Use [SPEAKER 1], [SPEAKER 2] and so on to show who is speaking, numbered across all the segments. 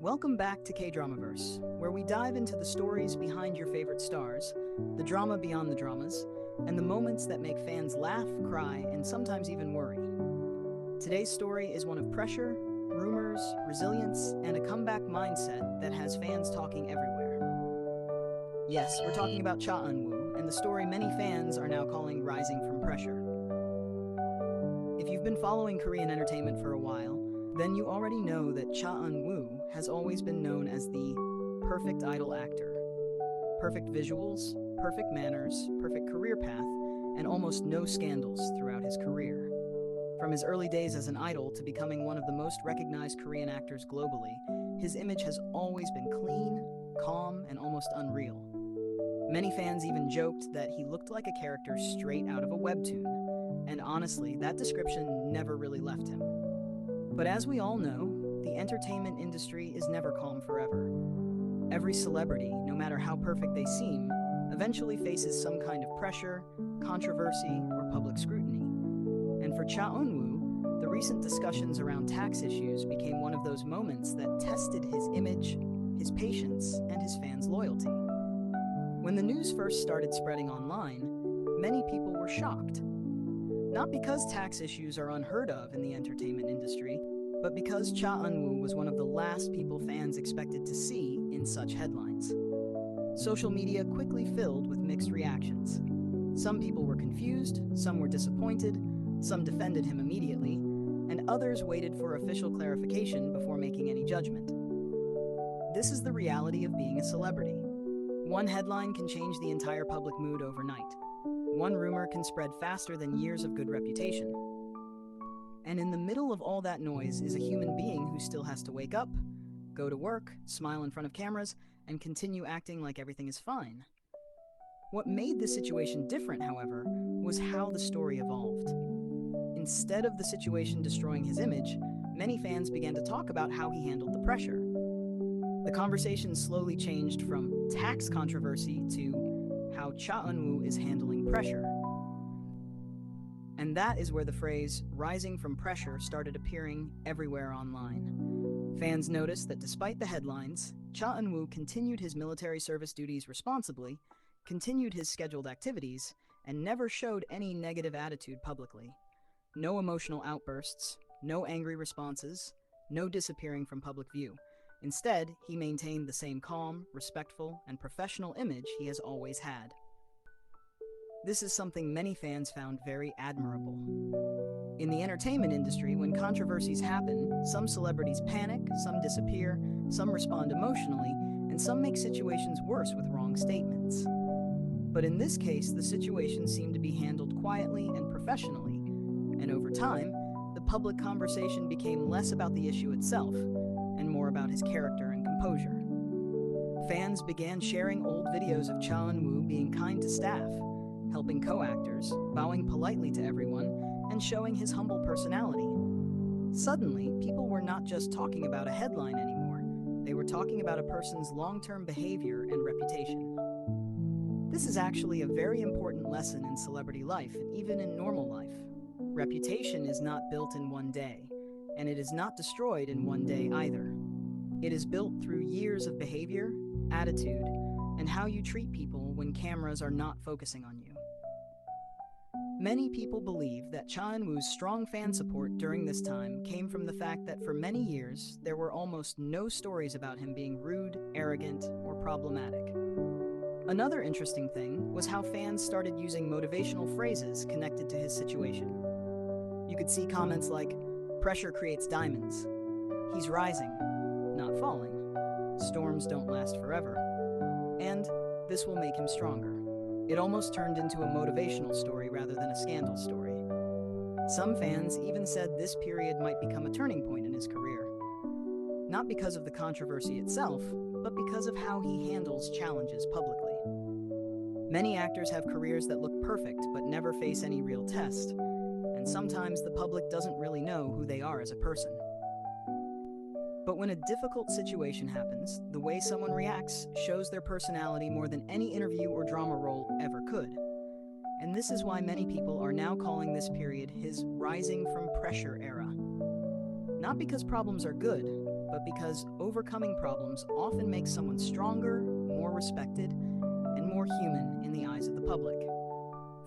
[SPEAKER 1] Welcome back to KDramaVerse, where we dive into the stories behind your favorite stars, the drama beyond the dramas, and the moments that make fans laugh, cry, and sometimes even worry. Today's story is one of pressure, rumors, resilience, and a comeback mindset that has fans talking everywhere. Yes, we're talking about Cha Eun-woo, and the story many fans are now calling Rising from Pressure. If you've been following Korean entertainment for a while, then you already know that Cha Eun-woo has always been known as the perfect idol actor. Perfect visuals, perfect manners, perfect career path, and almost no scandals throughout his career. From his early days as an idol to becoming one of the most recognized Korean actors globally, his image has always been clean, calm, and almost unreal. Many fans even joked that he looked like a character straight out of a webtoon, and honestly, that description never really left him. But as we all know, the entertainment industry is never calm forever. Every celebrity, no matter how perfect they seem, eventually faces some kind of pressure, controversy, or public scrutiny. And for Cha Eun-woo, the recent discussions around tax issues became one of those moments that tested his image, his patience, and his fans' loyalty. When the news first started spreading online, many people were shocked. Not because tax issues are unheard of in the entertainment industry, but because Cha Eun-woo was one of the last people fans expected to see in such headlines. Social media quickly filled with mixed reactions. Some people were confused, some were disappointed, some defended him immediately, and others waited for official clarification before making any judgment. This is the reality of being a celebrity. One headline can change the entire public mood overnight. One rumor can spread faster than years of good reputation. And in the middle of all that noise is a human being who still has to wake up, go to work, smile in front of cameras, and continue acting like everything is fine. What made the situation different, however, was how the story evolved. Instead of the situation destroying his image, many fans began to talk about how he handled the pressure. The conversation slowly changed from tax controversy to how Cha Eun-woo is handling pressure. And that is where the phrase rising from pressure started appearing everywhere online. Fans noticed that despite the headlines, Cha Eun-woo continued his military service duties responsibly, continued his scheduled activities, and never showed any negative attitude publicly. No emotional outbursts, no angry responses, no disappearing from public view. Instead, he maintained the same calm, respectful, and professional image he has always had. This is something many fans found very admirable. In the entertainment industry, when controversies happen, some celebrities panic, some disappear, some respond emotionally, and some make situations worse with wrong statements. But in this case, the situation seemed to be handled quietly and professionally, and over time, the public conversation became less about the issue itself, and more about his character and composure. Fans began sharing old videos of Cha Eun-woo being kind to staff, helping co-actors, bowing politely to everyone, and showing his humble personality. Suddenly, people were not just talking about a headline anymore. They were talking about a person's long-term behavior and reputation. This is actually a very important lesson in celebrity life and even in normal life. Reputation is not built in one day, and it is not destroyed in one day either. It is built through years of behavior, attitude, and how you treat people when cameras are not focusing on you. Many people believe that Cha Eun-woo's strong fan support during this time came from the fact that for many years, there were almost no stories about him being rude, arrogant, or problematic. Another interesting thing was how fans started using motivational phrases connected to his situation. You could see comments like, "Pressure creates diamonds," "He's rising, not falling," "Storms don't last forever," and "This will make him stronger." It almost turned into a motivational story rather than a scandal story. Some fans even said this period might become a turning point in his career. Not because of the controversy itself, but because of how he handles challenges publicly. Many actors have careers that look perfect but never face any real test, and sometimes the public doesn't really know who they are as a person. But when a difficult situation happens, the way someone reacts shows their personality more than any interview or drama role ever could. And this is why many people are now calling this period his rising from pressure era. Not because problems are good, but because overcoming problems often makes someone stronger, more respected, and more human in the eyes of the public.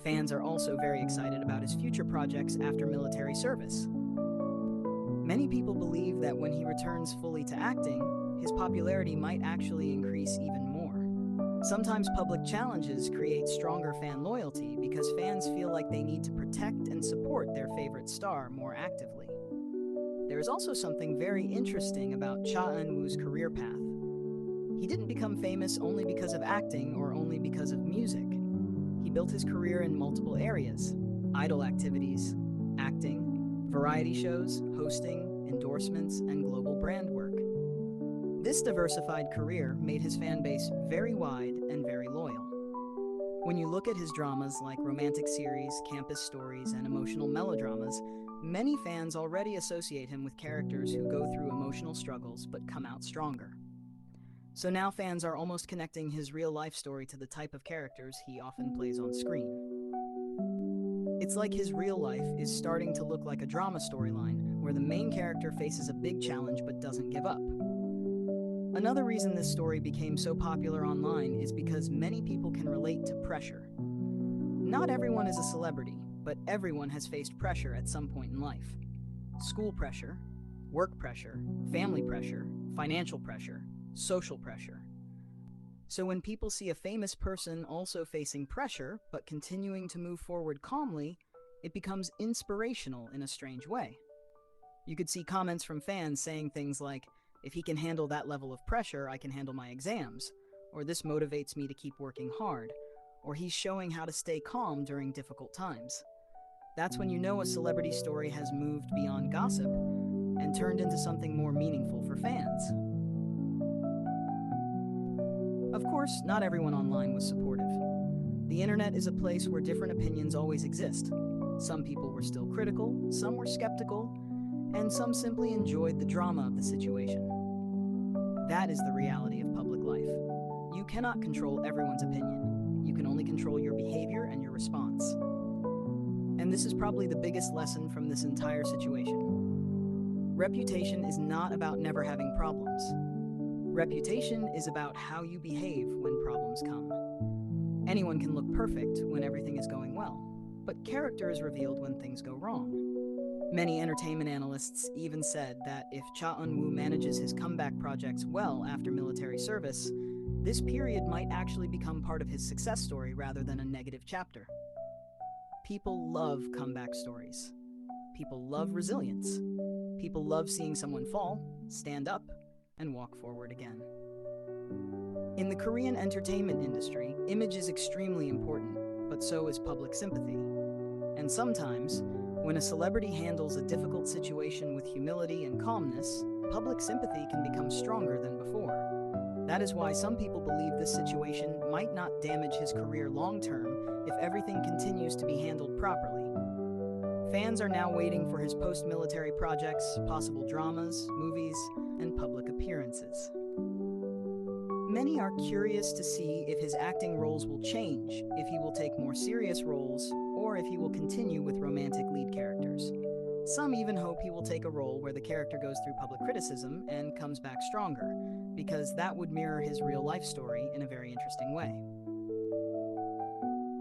[SPEAKER 1] Fans are also very excited about his future projects after military service. Many people believe that when he returns fully to acting, his popularity might actually increase even more. Sometimes public challenges create stronger fan loyalty because fans feel like they need to protect and support their favorite star more actively. There is also something very interesting about Cha Eun-woo's career path. He didn't become famous only because of acting or only because of music. He built his career in multiple areas: idol activities, acting, variety shows, hosting, endorsements, and global brand work. This diversified career made his fan base very wide and very loyal. When you look at his dramas like romantic series, campus stories, and emotional melodramas, many fans already associate him with characters who go through emotional struggles but come out stronger. So now fans are almost connecting his real-life story to the type of characters he often plays on screen. It's like his real life is starting to look like a drama storyline where the main character faces a big challenge but doesn't give up. Another reason this story became so popular online is because many people can relate to pressure. Not everyone is a celebrity, but everyone has faced pressure at some point in life. School pressure, work pressure, family pressure, financial pressure, social pressure. So when people see a famous person also facing pressure, but continuing to move forward calmly, it becomes inspirational in a strange way. You could see comments from fans saying things like, "If he can handle that level of pressure, I can handle my exams," or "This motivates me to keep working hard," or "He's showing how to stay calm during difficult times." That's when you know a celebrity story has moved beyond gossip and turned into something more meaningful for fans. Of course, not everyone online was supportive. The internet is a place where different opinions always exist. Some people were still critical, some were skeptical, and some simply enjoyed the drama of the situation. That is the reality of public life. You cannot control everyone's opinion. You can only control your behavior and your response. And this is probably the biggest lesson from this entire situation. Reputation is not about never having problems. Reputation is about how you behave when problems come. Anyone can look perfect when everything is going well, but character is revealed when things go wrong. Many entertainment analysts even said that if Cha Eun-woo manages his comeback projects well after military service, this period might actually become part of his success story rather than a negative chapter. People love comeback stories. People love resilience. People love seeing someone fall, stand up, and walk forward again. In the Korean entertainment industry, image is extremely important, but so is public sympathy. And sometimes, when a celebrity handles a difficult situation with humility and calmness, public sympathy can become stronger than before. That is why some people believe this situation might not damage his career long-term if everything continues to be handled properly. Fans are now waiting for his post-military projects, possible dramas, movies, and public appearances. Many are curious to see if his acting roles will change, if he will take more serious roles, or if he will continue with romantic lead characters. Some even hope he will take a role where the character goes through public criticism and comes back stronger, because that would mirror his real-life story in a very interesting way.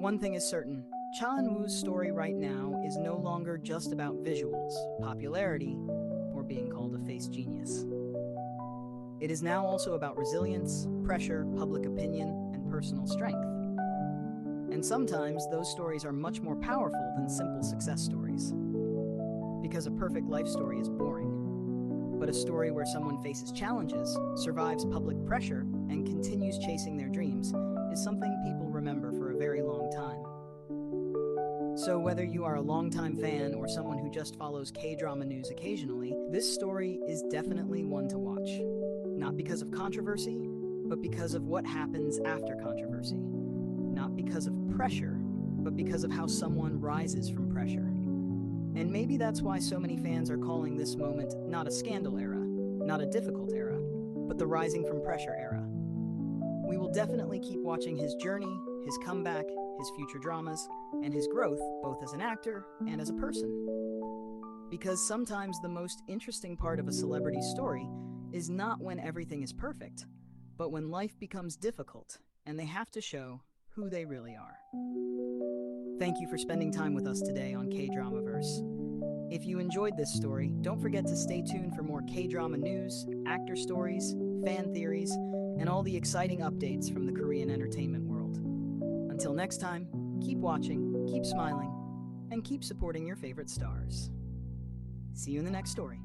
[SPEAKER 1] One thing is certain, Cha Eun-woo's story right now is no longer just about visuals, popularity, or being called a face genius. It is now also about resilience, pressure, public opinion, and personal strength. And sometimes those stories are much more powerful than simple success stories. Because a perfect life story is boring. But a story where someone faces challenges, survives public pressure, and continues chasing their dreams is something people remember for a very long time. So whether you are a longtime fan or someone who just follows K-drama news occasionally, this story is definitely one to watch. Not because of controversy, but because of what happens after controversy. Not because of pressure, but because of how someone rises from pressure. And maybe that's why so many fans are calling this moment not a scandal era, not a difficult era, but the rising from pressure era. We will definitely keep watching his journey, his comeback, his future dramas, and his growth both as an actor and as a person. Because sometimes the most interesting part of a celebrity's story is not when everything is perfect, but when life becomes difficult and they have to show who they really are. Thank you for spending time with us today on KDramaVerse. If you enjoyed this story, don't forget to stay tuned for more K-drama news, actor stories, fan theories, and all the exciting updates from the Korean entertainment world. Until next time, keep watching, keep smiling, and keep supporting your favorite stars. See you in the next story.